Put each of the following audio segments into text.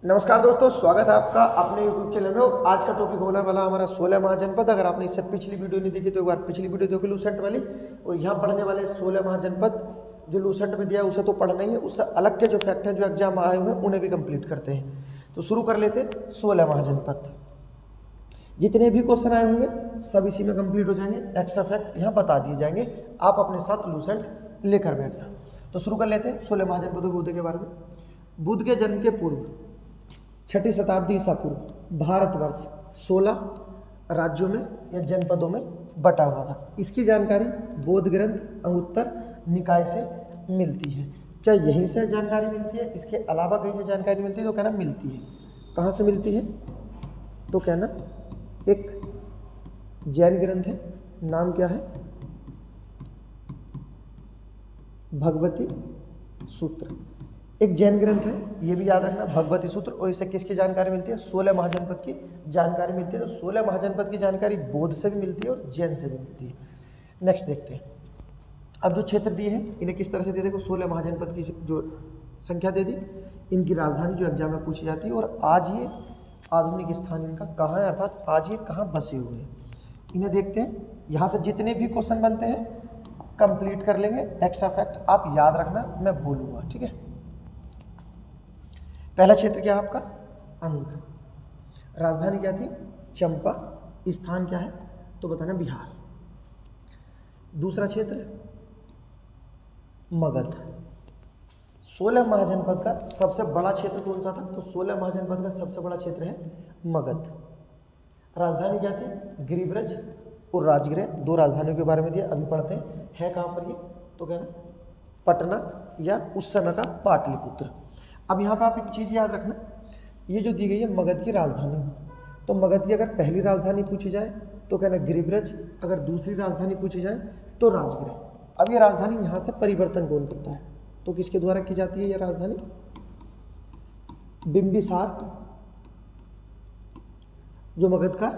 नमस्कार दोस्तों, स्वागत है आपका अपने YouTube चैनल में। आज का टॉपिक होने वाला हमारा 16 महाजनपद। अगर आपने इससे पिछली वीडियो नहीं देखी तो एक बार पिछली वीडियो देखो लूसेंट वाली। और यहाँ पढ़ने वाले 16 महाजनपद जो लूसेंट में दिया है उसे तो पढ़ना ही है, उससे अलग के जो फैक्ट हैं जो एग्जाम आए हुए हैं उन्हें भी कंप्लीट करते हैं। तो शुरू कर लेते हैं 16 महाजनपद। जितने भी क्वेश्चन आए होंगे सब इसी में कंप्लीट हो जाएंगे, एक्स्ट्रा फैक्ट यहाँ बता दिए जाएंगे, आप अपने साथ लूसेंट लेकर बैठना। तो शुरू कर लेते हैं 16 महाजनपदों बुद्ध के बारे में। बुद्ध के जन्म के पूर्व 6ठी शताब्दी ईसा पूर्व भारतवर्ष 16 राज्यों में या जनपदों में बटा हुआ था। इसकी जानकारी बौद्ध ग्रंथ अंगुत्तर निकाय से मिलती है। क्या यहीं से जानकारी मिलती है, इसके अलावा कहीं से जानकारी मिलती है? तो कहना मिलती है। कहाँ से मिलती है? तो कहना एक जैन ग्रंथ है, नाम क्या है? भगवती सूत्र। एक जैन ग्रंथ है, ये भी याद रखना, भगवती सूत्र। और इससे किसकी जानकारी मिलती है? 16 महाजनपद की जानकारी मिलती है। तो 16 महाजनपद की जानकारी बौद्ध से भी मिलती है और जैन से भी मिलती है। नेक्स्ट देखते हैं। अब जो क्षेत्र दिए हैं इन्हें किस तरह से दे देखो। 16 महाजनपद की जो संख्या दे दी, इनकी राजधानी जो एग्जाम में पूछी जाती है, और आज ये आधुनिक स्थान इनका कहाँ है, अर्थात आज ये कहाँ बसे हुए हैं, इन्हें देखते हैं। यहाँ से जितने भी क्वेश्चन बनते हैं कंप्लीट कर लेंगे। एक्स्ट्रा फैक्ट आप याद रखना, मैं बोलूँगा, ठीक है। पहला क्षेत्र क्या है आपका? अंग। राजधानी क्या थी? चंपा। स्थान क्या है? तो बताना बिहार। दूसरा क्षेत्र मगध। 16 महाजनपद का सबसे बड़ा क्षेत्र कौन सा था? तो 16 महाजनपद का सबसे बड़ा क्षेत्र है मगध। राजधानी क्या थी? गिरिब्रज और राजगृह। दो राजधानियों के बारे में दिया, अभी पढ़ते हैं। है कहाँ पर ये? तो कहना पटना या उस समय का पाटलिपुत्र। अब यहाँ पे आप एक चीज़ याद रखना, ये जो दी गई है मगध की राजधानी, तो मगध की अगर पहली राजधानी पूछी जाए तो कहना गिरिब्रज, अगर दूसरी राजधानी पूछी जाए तो राजगृह। अब ये राजधानी यहाँ से परिवर्तन कौन करता है? तो किसके द्वारा की जाती है ये राजधानी? बिंबिसार, जो मगध का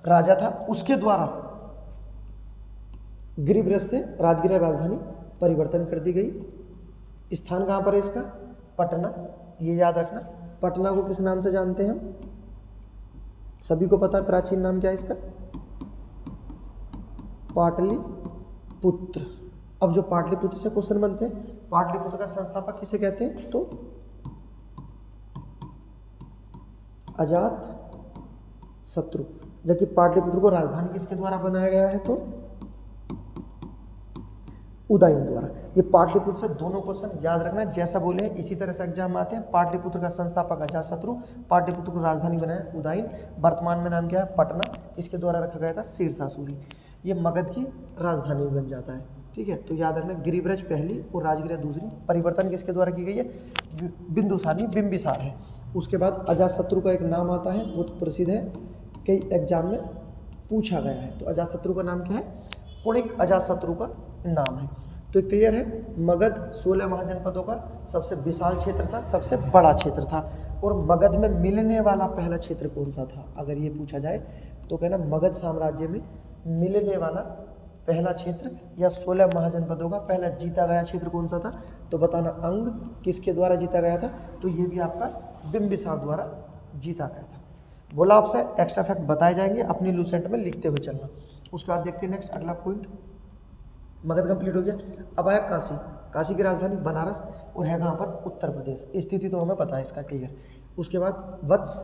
राजा था, उसके द्वारा गिरिब्रज से राजगृह राजधानी परिवर्तन कर दी गई। स्थान कहाँ पर है इसका? पटना। ये याद रखना। पटना को किस नाम से जानते हैं हम? सभी को पता है प्राचीन नाम क्या है इसका? पाटलिपुत्र। अब जो पाटलिपुत्र से क्वेश्चन बनते हैं, पाटलिपुत्र का संस्थापक किसे कहते हैं? तो अजात शत्रु। जबकि पाटलिपुत्र को राजधानी किसके द्वारा बनाया गया है? तो उदयन द्वारा। ये पाटलिपुत्र से दोनों क्वेश्चन याद रखना, जैसा बोले हैं इसी तरह से एग्जाम आते हैं। पाटलिपुत्र का संस्थापक अजातशत्रु, पाटलिपुत्र को राजधानी बनाया उदयन, वर्तमान में नाम क्या है? पटना। इसके द्वारा रखा गया था शेरशाह। ये मगध की राजधानी बन जाता है, ठीक है। तो याद रखना गिरिब्रज पहली और राजगृह दूसरी। परिवर्तन किसके द्वारा की गई है? बिंदुसानी, बिंबिसार है। उसके बाद अजातशत्रु का एक नाम आता है, बहुत प्रसिद्ध है, कई एग्जाम में पूछा गया है। तो अजातशत्रु का नाम क्या है? पुणिक अजातशत्रु का नाम है। तो क्लियर है, मगध 16 महाजनपदों का सबसे विशाल क्षेत्र था, सबसे बड़ा क्षेत्र था। और मगध में मिलने वाला पहला क्षेत्र कौन सा था? अगर ये पूछा जाए तो कहना मगध साम्राज्य में मिलने वाला पहला क्षेत्र या 16 महाजनपदों का पहला जीता गया क्षेत्र कौन सा था? तो बताना अंग किसके द्वारा जीता गया था? तो ये भी आपका बिंबिसार द्वारा जीता गया था। बोला आपसे एक्स्ट्रा फैक्ट बताए जाएंगे, अपनी लूसेंट में लिखते हुए चलना। उसके बाद देखते हैं नेक्स्ट अगला पॉइंट। मगध कंप्लीट हो गया। अब आया काशी। काशी की राजधानी बनारस और है कहाँ पर? उत्तर प्रदेश। स्थिति तो हमें पता है इसका, क्लियर। उसके बाद वत्स,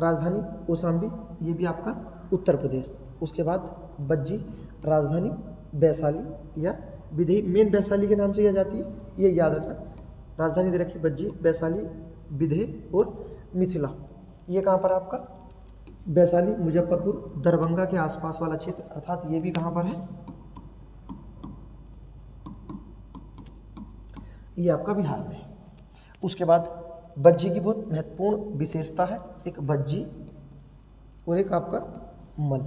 राजधानी कौशाम्बी, ये भी आपका उत्तर प्रदेश। उसके बाद बज्जी, राजधानी वैशाली या विदेही, मेन वैशाली के नाम से यह जाती है, ये याद रखना। राजधानी दे रखी बज्जी, वैशाली, विदेह और मिथिला। ये कहाँ पर आपका? वैशाली, मुजफ्फरपुर, दरभंगा के आसपास वाला क्षेत्र, अर्थात ये भी कहाँ पर है? ये आपका बिहार में है। उसके बाद बज्जी की बहुत महत्वपूर्ण विशेषता है, एक बज्जी और एक आपका मल।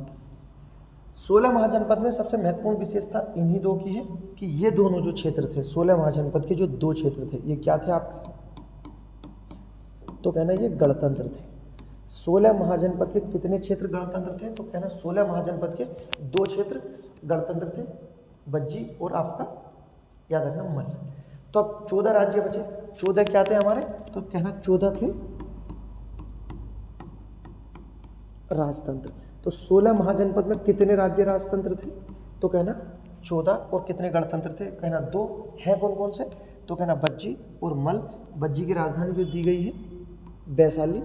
16 महाजनपद में सबसे महत्वपूर्ण विशेषता इन्हीं दो की है कि ये दोनों जो क्षेत्र थे 16 महाजनपद के जो दो क्षेत्र थे, ये क्या थे आपके? तो कहना ये गणतंत्र थे। 16 महाजनपद के कितने क्षेत्र गणतंत्र थे? तो कहना 16 महाजनपद के दो क्षेत्र गणतंत्र थे, बज्जी और आपका याद रखना मल। तो अब 14 राज्य बचे। 14 क्या थे हमारे, तो कहना 14 थे राजतंत्र। तो 16 महाजनपद में कितने राज्य राजतंत्र थे, तो कहना 14, और कितने गणतंत्र थे, कहना 2 हैं। कौन कौन से, तो कहना बज्जी और मल। बज्जी की राजधानी जो दी गई है वैशाली।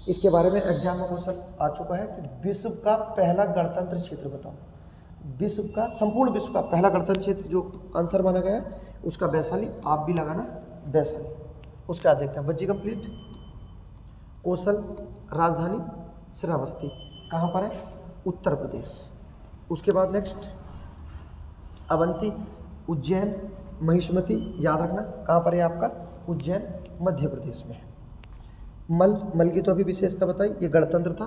इसके बारे में एग्जाम में क्वेश्चन आ चुका है कि विश्व का पहला गणतंत्र क्षेत्र बताओ। विश्व का, संपूर्ण विश्व का पहला गणतंत्र क्षेत्र जो आंसर माना गया है उसका वैशाली, आप भी लगाना वैशाली। उसके बाद देखते हैं बज्जी कंप्लीट। कौशल राजधानी श्रावस्ती, कहाँ पर है, उत्तर प्रदेश। उसके बाद नेक्स्ट अवंती, उज्जैन, महिष्मती, याद रखना कहाँ पर है आपका, उज्जैन, मध्य प्रदेश में है। मल की तो अभी विशेषता बताई, ये गणतंत्र था।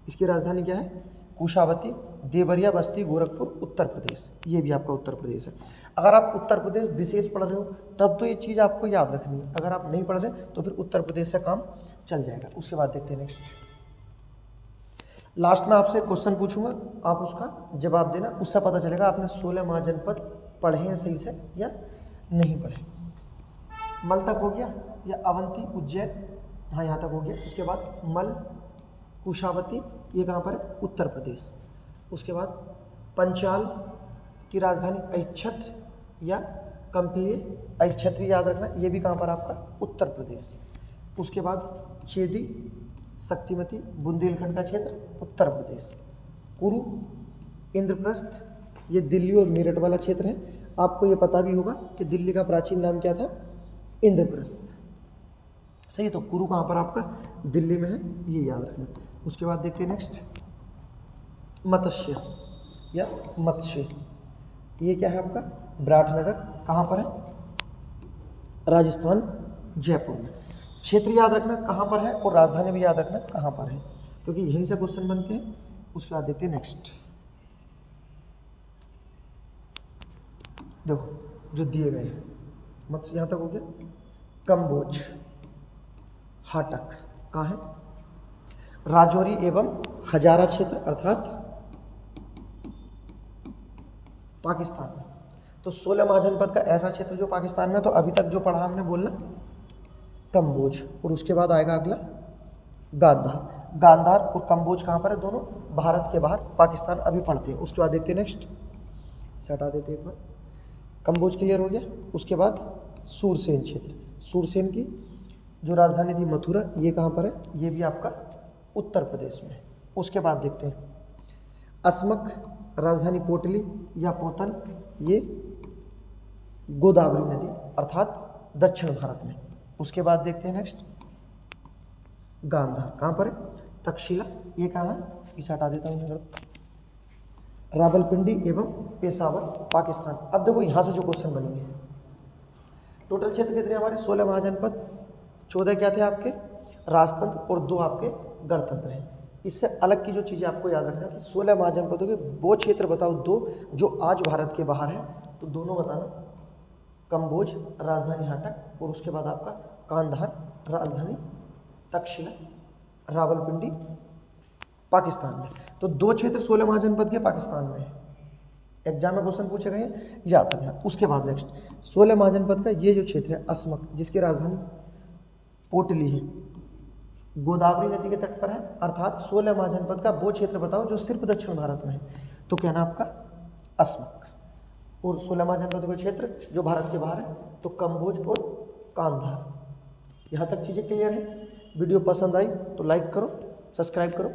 इसकी राजधानी क्या है, कुशावती, देवरिया, बस्ती, गोरखपुर, उत्तर प्रदेश। ये भी आपका उत्तर प्रदेश है। अगर आप उत्तर प्रदेश विशेष पढ़ रहे हो तब तो ये चीज़ आपको याद रखनी है, अगर आप नहीं पढ़ रहे तो फिर उत्तर प्रदेश से काम चल जाएगा। उसके बाद देखते हैं नेक्स्ट, लास्ट में आपसे क्वेश्चन पूछूंगा, आप उसका जवाब देना, उससे पता चलेगा आपने 16 महाजनपद पढ़े हैं सही से या नहीं पढ़े। मल तक हो गया, या अवंती, उज्जैन, हाँ यहाँ तक हो गया। उसके बाद मल, कुशावती, ये कहाँ पर है, उत्तर प्रदेश। उसके बाद पंचाल की राजधानी ऐच्छत्र या कंपिय, ऐच्छत्र याद रखना, ये भी कहाँ पर आपका, उत्तर प्रदेश। उसके बाद चेदी, शक्तिमती, बुंदेलखंड का क्षेत्र, उत्तर प्रदेश। कुरु, इंद्रप्रस्थ, ये दिल्ली और मेरठ वाला क्षेत्र है। आपको ये पता भी होगा कि दिल्ली का प्राचीन नाम क्या था, इंद्रप्रस्थ। सही, तो कुरु कहाँ पर आपका, दिल्ली में है, ये याद रखना। उसके बाद देखते हैं नेक्स्ट, मत्स्य या मत्स्य, ये क्या है आपका, विराटनगर, कहाँ पर है, राजस्थान, जयपुर में। क्षेत्र याद रखना कहाँ पर है, और राजधानी भी याद रखना कहाँ पर है, क्योंकि यहीं से क्वेश्चन बनते हैं। उसके बाद देखते हैं नेक्स्ट, देखो जो दिए गए हैं, मत्स्य यहाँ तक हो गया। कम्बोज, हाटक कहाँ है, राजौरी एवं हजारा क्षेत्र अर्थात पाकिस्तान में। तो 16 महाजनपद का ऐसा क्षेत्र जो पाकिस्तान में, तो अभी तक जो पढ़ा हमने बोलना कम्बोज, और उसके बाद आएगा अगला गांधार। गांधार और कम्बोज कहाँ पर है, दोनों भारत के बाहर, पाकिस्तान अभी पढ़ते हैं। उसके बाद देखते हैं नेक्स्ट, से हटा देते हैं एक बार, कम्बोज क्लियर हो गया। उसके बाद सूरसेन क्षेत्र, सूरसेन की जो राजधानी थी मथुरा, ये कहाँ पर है, ये भी आपका उत्तर प्रदेश में। उसके बाद देखते हैं अस्मक, राजधानी पोटली या पोतन, ये गोदावरी नदी अर्थात दक्षिण भारत में। उसके बाद देखते हैं नेक्स्ट गांधार, कहाँ पर है, तक्षशिला, ये कहाँ है, इसे हटा देता हूँ मैं, रावलपिंडी एवं पेशावर, पाकिस्तान। अब देखो यहाँ से जो क्वेश्चन बनेंगे, टोटल क्षेत्र कितने हमारे, 16 महाजनपद, 14 क्या थे आपके राजतंत्र और 2 आपके गणतंत्र हैं। इससे अलग की जो चीज़ें आपको याद रखना कि 16 महाजनपदों के वो क्षेत्र बताओ 2 जो आज भारत के बाहर हैं, तो दोनों बताना, कम्बोज राजधानी हाटक, और उसके बाद आपका कांधार राजधानी तक्षशिला, रावलपिंडी पाकिस्तान में। तो 2 क्षेत्र 16 महाजनपद के पाकिस्तान में है। एग्जाम में क्वेश्चन पूछे गए हैं, याद रखना। उसके बाद नेक्स्ट 16 महाजनपद का ये जो क्षेत्र है अस्मक, जिसकी राजधानी पोटली है, गोदावरी नदी के तट पर है, अर्थात 16 महाजनपद का वो क्षेत्र बताओ जो सिर्फ दक्षिण भारत में है, तो कहना आपका अस्मक। और 16 महाजनपद के क्षेत्र जो भारत के बाहर है, तो कम्बोज और कांधार। यहाँ तक चीज़ें क्लियर है। वीडियो पसंद आई तो लाइक करो, सब्सक्राइब करो।